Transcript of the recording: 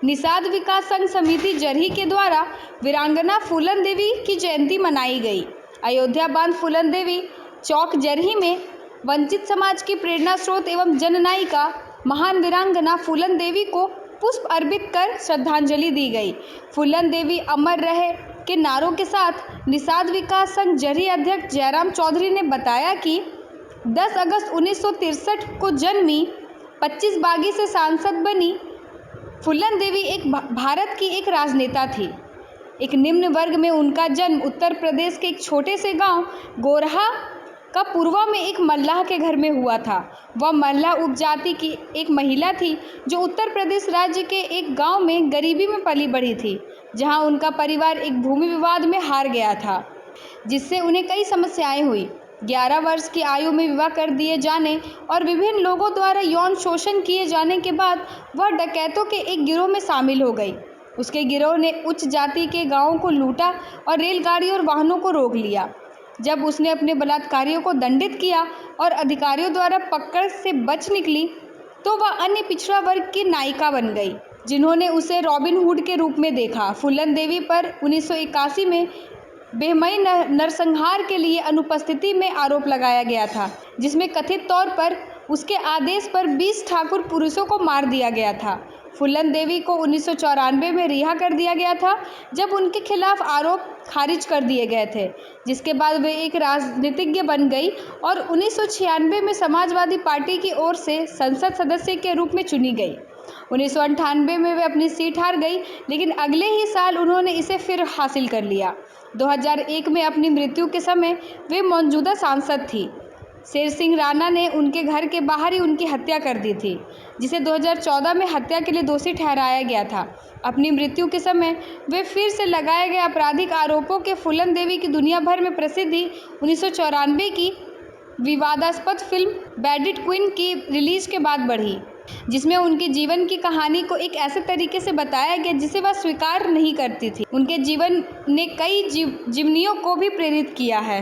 निषाद विकास संघ समिति जरही के द्वारा वीरांगना फूलन देवी की जयंती मनाई गई। अयोध्या बांध फूलन देवी चौक जरही में वंचित समाज की प्रेरणा स्रोत एवं जननायिका महान वीरांगना फूलन देवी को पुष्प अर्पित कर श्रद्धांजलि दी गई। फूलन देवी अमर रहे के नारों के साथ निषाद विकास संघ जरही अध्यक्ष जयराम चौधरी ने बताया कि 10 अगस्त 1963 को जन्मी, 25 बागी से सांसद बनी फूलन देवी एक भारत की एक राजनेता थी। एक निम्न वर्ग में उनका जन्म उत्तर प्रदेश के एक छोटे से गांव गोरहा का पूर्वा में एक मल्लाह के घर में हुआ था। वह मल्लाह उपजाति की एक महिला थी जो उत्तर प्रदेश राज्य के एक गांव में गरीबी में पली बढ़ी थी, जहां उनका परिवार एक भूमि विवाद में हार गया था, जिससे उन्हें कई समस्याएं हुई। 11 वर्ष की आयु में विवाह कर दिए जाने और विभिन्न लोगों द्वारा यौन शोषण किए जाने के बाद वह डकैतों के एक गिरोह में शामिल हो गई। उसके गिरोह ने उच्च जाति के गांवों को लूटा और रेलगाड़ी और वाहनों को रोक लिया। जब उसने अपने बलात्कारियों को दंडित किया और अधिकारियों द्वारा पकड़ से बच निकली, तो वह अन्य पिछड़ा वर्ग की नायिका बन गई, जिन्होंने उसे रॉबिन हुड के रूप में देखा। फूलन देवी पर 1981 में बेहमई नरसंहार के लिए अनुपस्थिति में आरोप लगाया गया था, जिसमें कथित तौर पर उसके आदेश पर 20 ठाकुर पुरुषों को मार दिया गया था। फूलन देवी को 1994 में रिहा कर दिया गया था, जब उनके खिलाफ आरोप खारिज कर दिए गए थे, जिसके बाद वे एक राजनीतिज्ञ बन गई और 1996 में समाजवादी पार्टी की ओर से संसद सदस्य के रूप में चुनी गई। 1998 में वे अपनी सीट हार गई, लेकिन अगले ही साल उन्होंने इसे फिर हासिल कर लिया। 2001 में अपनी मृत्यु के समय वे मौजूदा सांसद थी। शेर सिंह राणा ने उनके घर के बाहर ही उनकी हत्या कर दी थी, जिसे 2014 में हत्या के लिए दोषी ठहराया गया था। अपनी मृत्यु के समय वे फिर से लगाए गए आपराधिक आरोपों के फूलन देवी की दुनिया भर में प्रसिद्धि 1994 की विवादास्पद फिल्म बैडिट क्वीन की रिलीज के बाद बढ़ी, जिसमें उनके जीवन की कहानी को एक ऐसे तरीके से बताया गया जिसे वह स्वीकार नहीं करती थी। उनके जीवन ने कई जीवनियों को भी प्रेरित किया है।